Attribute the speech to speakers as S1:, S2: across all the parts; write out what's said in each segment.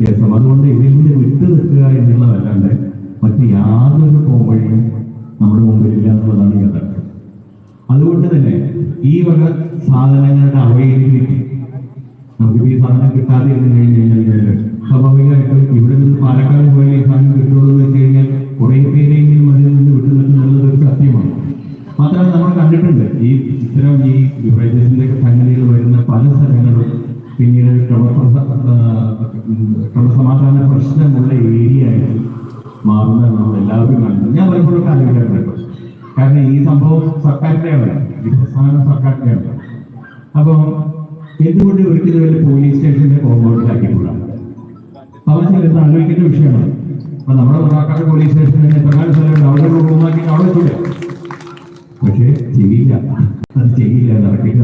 S1: കേസം. അതുകൊണ്ട് ഇതിൽ നിന്ന് വിട്ടു നിൽക്കുക എന്നുള്ളതല്ലാണ്ട് മറ്റ് യാതൊരു പോംവഴിയും നമ്മുടെ മുമ്പിലില്ല എന്നുള്ളതാണ് യാഥാർത്ഥ്യം. അതുകൊണ്ട് തന്നെ ഈ വക സാധനങ്ങളുടെ അവൈലബിലിറ്റി, നമുക്ക് ഈ സാധനം കിട്ടാതെ ഇരുന്ന് കഴിഞ്ഞാൽ സ്വാഭാവികമായിട്ടും ഇവിടെ നിന്ന് പാലക്കാട് പോയാൽ ഈ സാധനം കിട്ടുള്ളൂ എന്ന് വെച്ച് കഴിഞ്ഞാൽ കുറെ പേരെങ്കിലും അതിൽ നിന്ന് വിട്ടു നിൽക്കുന്നുള്ളത് ഒരു സത്യമാണ്. മാത്രമല്ല നമ്മൾ കണ്ടിട്ടുണ്ട് ഈ ഇത്തരം ഈ ബിവറേജസിന്റെ സംഗതികൾ വരുന്ന പല സ്ഥലങ്ങളും പിന്നീട് ക്രമസമാധാന പ്രശ്നമുള്ള ഏരിയ ആയിട്ട് മാറുന്ന നമ്മൾ എല്ലാവരും കാണുന്നത്. ഞാൻ പലപ്പോഴും ആലോചിക്കാറുണ്ട്. കാരണം ഈ സംഭവം സർക്കാരിൻ്റെയാണ്, ഈ പ്രസ്ഥാനം സർക്കാരിൻ്റെയാണ്. അപ്പോൾ എന്തുകൊണ്ട് ഒരിക്കലും വല്ല പോലീസ് സ്റ്റേഷന്റെ കോമ്പൗണ്ടിലാക്കിക്കൂടാ? അവർക്ക് ആലോചിക്കേണ്ട വിഷയമാണ്. അപ്പൊ നമ്മുടെ പാലക്കാട് പോലീസ് സ്റ്റേഷനിൽ എത്രകാലം സ്ഥലമുണ്ട്, അവിടെ റൂമാക്കി അവിടെ വെച്ചില്ല. പക്ഷേ ചെയ്യില്ല, അത് ചെയ്യില്ല, നടക്കില്ല.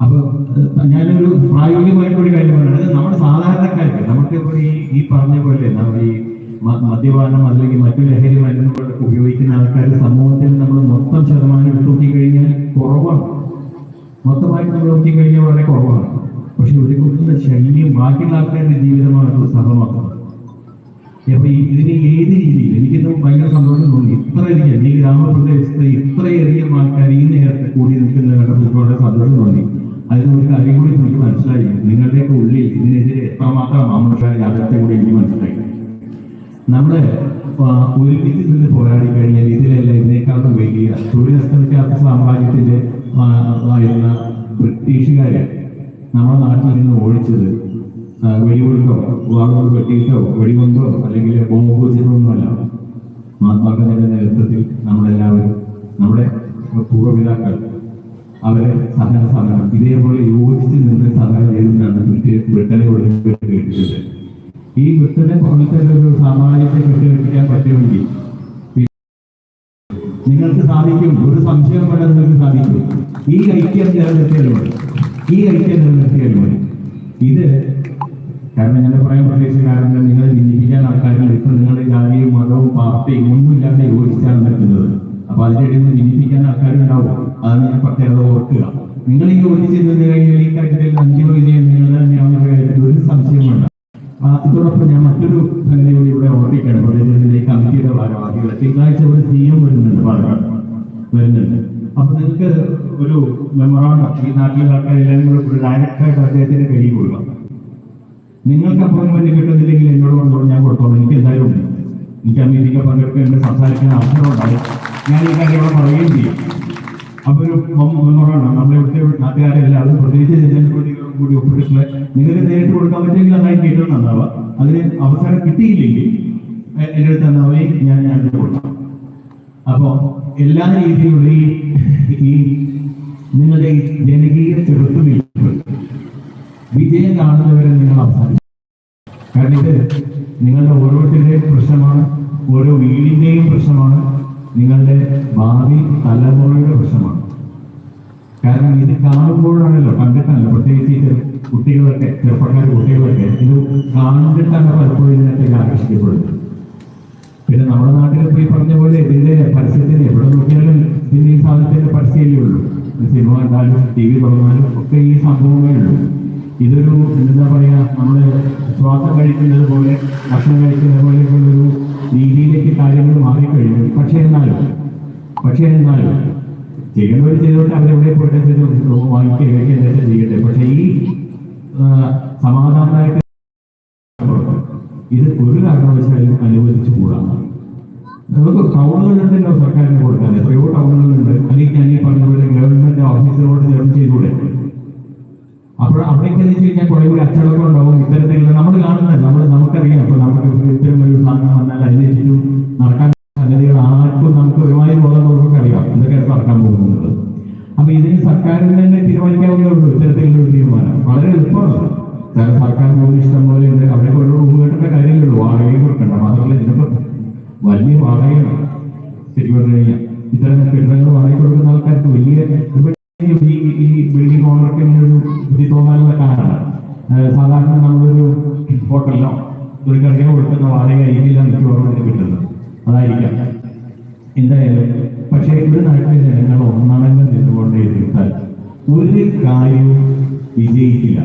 S1: അപ്പൊ ഞാനൊരു പ്രായോഗികമായിട്ടൊരു കാര്യം പറയുന്നത്, നമ്മുടെ സാധാരണക്കാർക്ക് നമുക്കിപ്പോൾ ഈ പറഞ്ഞ പോലെ ഈ മദ്യപാനം അല്ലെങ്കിൽ മറ്റു ലഹരി മരുന്നുകൾ ഉപയോഗിക്കുന്ന ആൾക്കാർ സമൂഹത്തിൽ നമ്മൾ മൊത്തം ശതമാനം എടുത്തു നോക്കിക്കഴിഞ്ഞാൽ കുറവാണ്. മൊത്തമായിട്ട് നമ്മൾ നോക്കിക്കഴിഞ്ഞാൽ വളരെ കുറവാണ്. പക്ഷെ ഒരു കുറിച്ചുള്ള ശല്യം ബാക്കിയുള്ള ആൾക്കാരുടെ ജീവിതമാണ് സഹമാക്കുന്നത്. അപ്പൊ ഇതിന് ഏത് രീതിയിൽ എനിക്കിത് ഭയങ്കര സന്തോഷം തോന്നി. ഇത്രയധികം ഈ ഗ്രാമപ്രദേശത്ത് ഇത്രയധികം ആൾക്കാർ ഈ നേരത്തെ കൂടി നിൽക്കുന്ന കണ്ടപ്പോൾ വളരെ സന്തോഷം തോന്നി. അതിന് ഒരു കാര്യം കൂടി എനിക്ക് മനസ്സിലായി, നിങ്ങളുടെയൊക്കെ ഉള്ളിൽ ഇതിനെതിരെ എത്രമാത്രം ആമോഷ യാഥാർത്ഥ്യം കൂടി എനിക്ക് മനസ്സിലായി. നമ്മള് ഒരുമിച്ച് നിന്ന് പോരാടി കഴിഞ്ഞാൽ ഇതിലെല്ലാം ഇതിനേക്കാളും വലിയ സൂര്യനസ്തമിക്കാത്ത സാമ്രാജ്യത്തിന്റെ ആയിരുന്ന ബ്രിട്ടീഷുകാര് നമ്മുടെ നാട്ടിൽ നിന്ന് ഓടിച്ചത് വെടികൊണ്ടോ വാളുകൊണ്ട് വെട്ടിയിട്ടോ വെടികൊണ്ടോ അല്ലെങ്കിൽ ബോംബ് വെച്ചിട്ടൊന്നുമല്ല. മഹാത്മാഗാന്ധിയുടെ നേതൃത്വത്തിൽ നമ്മളെല്ലാവരും നമ്മുടെ പൂർവ്വപിതാക്കൾ അവരെ സമരം ഇതേപോലെ യോജിച്ച് നിന്ന് സഹായം ചെയ്തിട്ടാണ് ബ്രിട്ടനെ കേട്ടിട്ടുണ്ട്. ഈ ബ്രിട്ടനെ പോലത്തെ ഒരു സാമ്രാജ്യത്തെ കെട്ടിവെപ്പിക്കാൻ പറ്റുമെങ്കിൽ നിങ്ങൾക്ക് സാധിക്കും, ഒരു സംശയം വേണ്ട, നിങ്ങൾക്ക് സാധിക്കും. ഈ ഐക്യം നിലനിർത്തിയാൽ മതി, ഈ ഐക്യം നിലനിർത്തിയാൽ മതി. ഇത് കാരണം ഞാൻ പറയാൻ പ്രദേശക്കാരൻ്റെ നിങ്ങളെ ഭിന്നിപ്പിക്കാൻ ആൾക്കാരിൽ ഇപ്പം നിങ്ങളുടെ ജാതിയും മതവും പാർട്ടിയും ഒന്നുമില്ലാതെ യോജിച്ചാണ് നിൽക്കുന്നത്. അപ്പൊ അതിനിടയിൽ നിന്ന് ഭിന്നിപ്പിക്കാൻ ആൾക്കാരുണ്ടാവും. അതാണ് ഞാൻ പ്രത്യേകത ഓർക്കുക. നിങ്ങൾ ഈ യോജിച്ച് നിന്ന് കഴിഞ്ഞാൽ ഈ കാര്യത്തിൽ അന്തിമ വിജയം നിങ്ങൾ തന്നെയാണെന്ന കാര്യത്തിൽ ഒരു സംശയം വേണ്ട. അതോടൊപ്പം ഞാൻ മറ്റൊരു സംഗതിയോട് ഇവിടെ ഓർമ്മിക്കുകയാണ്. പ്രദേശത്തിലെ കമ്മിറ്റിയുടെ ഭാരവാഹികൾ തിങ്കളാഴ്ച ഒരു CM വരുന്നുണ്ട്, പാലക്കാട് വരുന്നുണ്ട്. അപ്പൊ നിങ്ങൾക്ക് ഒരു മെമ്മറാണ്ടം ഈ നാട്ടിലെ ആൾക്കാരെല്ലാവരും കൂടെ ഒരു ഡയറക്റ്റായിട്ട് അദ്ദേഹത്തിന്റെ കയ്യിൽ കൊടുക്കാം. നിങ്ങൾക്ക് അപ്പോയിന്റ്മെന്റ് കിട്ടുന്നില്ലെങ്കിൽ എന്നോട് കൊണ്ടോളൂ, ഞാൻ കൊടുത്തോളൂ. എനിക്ക് എന്തായാലും ഉണ്ട്, എനിക്ക് ആ മീറ്റിംഗ് പങ്കെടുക്കേണ്ട സംസാരിക്കാൻ അവസരം ഉണ്ടായി. ഞാൻ ഈ കാര്യം അവിടെ പറയുകയും ചെയ്യും. അപ്പൊ ഒരു മെമ്മറാണ്ടം നമ്മളെ ഇവിടുത്തെ നാട്ടുകാരെല്ലാവരും പ്രത്യേകിച്ച് ജനപ്രതിനിധികളും കൂടി ഒപ്പിട്ടിട്ടുള്ള നിങ്ങൾക്ക് നേരിട്ട് കൊടുക്കാൻ പറ്റുമെങ്കിൽ അതായി കേട്ടത് നന്നാവുക. അതിന് അവസരം കിട്ടിയില്ലെങ്കിൽ എൻ്റെ അടുത്ത് തന്നാവുകയും ഞാൻ കൊടുക്കാം. അപ്പോ എല്ലാ രീതിയിലുള്ള ഈ നിങ്ങളുടെ ഈ ജനകീയ ചെറുത്തുനിൽപ്പ് വിജയം കാണുന്നവരെ നിങ്ങൾ അവസാനിക്കും. കാരണം ഇത് നിങ്ങളുടെ ഓരോരുത്തരുടെയും പ്രശ്നമാണ്, ഓരോ വീടിന്റെയും പ്രശ്നമാണ്, നിങ്ങളുടെ ഭാവി തലമുറയുടെ പ്രശ്നമാണ്. കാരണം ഇത് കാണുമ്പോഴാണല്ലോ, കണ്ടിട്ടല്ല, പ്രത്യേകിച്ച് കുട്ടികളൊക്കെ കുട്ടികളൊക്കെ ഇത് കണ്ടിട്ടാണ് പലപ്പോഴും ഇതിനകത്തേക്ക് ആകർഷിക്കപ്പെടുന്നത്. പിന്നെ നമ്മുടെ നാട്ടിൽ ഈ പറഞ്ഞ പോലെ ഇതിന്റെ പരസ്യത്തിന് എവിടെ നോക്കിയാലും ഇതിന്റെ ഈ സാധനത്തിന്റെ പരസ്യമല്ലേ ഉള്ളൂ. സിനിമ കണ്ടാലും TV തുറന്നാലും ഒക്കെ ഈ സംഭവമേ ഉള്ളൂ. ഇതൊരു എന്താ പറയാ, നമ്മള് ശ്വാസം കഴിക്കുന്നത് പോലെ ഭക്ഷണം കഴിക്കുന്നത് പോലെയൊക്കെയുള്ളൊരു രീതിയിലേക്ക് കാര്യങ്ങൾ മാറിക്കഴിഞ്ഞു. പക്ഷേ എന്നാലും ചെയ്യുന്നവർ ചെയ്തോട്ടെ, അവരെവിടെ പോയിട്ട് വാങ്ങിക്കുക കഴിക്കുക ചെയ്യട്ടെ. പക്ഷെ ഈ സമാധാനമായിട്ട് ഇത് ഒരു കാരണവശാലും അനുവദിച്ചു കൂടാണ്. നമുക്ക് ടൗണുകളുണ്ടല്ലോ സർക്കാരിന് കൊടുക്കാൻ, എത്രയോ ടൗണുകളുണ്ട്. അല്ലെങ്കിൽ ഞാൻ ഈ പറഞ്ഞതുപോലെ ഗവൺമെന്റ് ഓഫീസറോട് ചേർന്ന് ചെയ്തുകൂടെ? അപ്പോൾ അവിടേക്ക് എന്ന് വെച്ച് കഴിഞ്ഞാൽ കുറെ കൂടി അച്ചടക്കം ഉണ്ടാവും. ഇത്തരത്തിലുള്ള നമ്മൾ കാണുന്നത് നമുക്കറിയാം. അപ്പൊ നമുക്ക് ഇത്തരം ഒരു സാധനം വന്നാൽ അതിനെ ചുറ്റും നടക്കാൻ സംഗതികൾ ആർക്കും നമുക്ക് ഒരുമായി ബോധമുള്ളവർക്ക് അറിയാം എന്തൊക്കെയാണ് നടക്കാൻ പോകുന്നത്. അപ്പൊ ഇതിന് സർക്കാരിന് തന്നെ തീരുമാനിക്കാവുന്നേ ഉള്ളൂ. ഇത്തരത്തിലുള്ള ഒരു തീരുമാനം വളരെ എളുപ്പമാണ്. സർക്കാർ ഭൂമി ഇഷ്ടം പോലെ ഉണ്ട്, അവിടെ ഒരു റൂം കേട്ടേണ്ട കാര്യങ്ങളുള്ളൂ, വാടകയും കൊടുക്കണ്ട. മാത്രമല്ല ഇതിനൊക്കെ വലിയ വാടകയാണ്. ശരി പറഞ്ഞു കഴിഞ്ഞാൽ ഇത്തരം കെട്ടിടങ്ങൾ വാടക കൊടുക്കുന്ന ആൾക്കാർക്ക് വലിയ ഈ ബിൽഡിംഗ് ഓണർക്ക് ഒരു ബുദ്ധി തോന്നാനുള്ള കാരണം സാധാരണ നമ്മളൊരു ഹോട്ടലിലോ ഒരു കടയോ കൊടുക്കുന്ന വാടക ഇതിലാണ് മിക്കവാറും കിട്ടുന്നത്, അതായിരിക്കാം എന്തായാലും. പക്ഷേ ഒരു നാട്ടിലെ ജനങ്ങൾ ഒന്നടങ്കം നിന്നുകൊണ്ടേ ഇരുത്താൽ ഒരു കാര്യവും വിജയിക്കില്ല.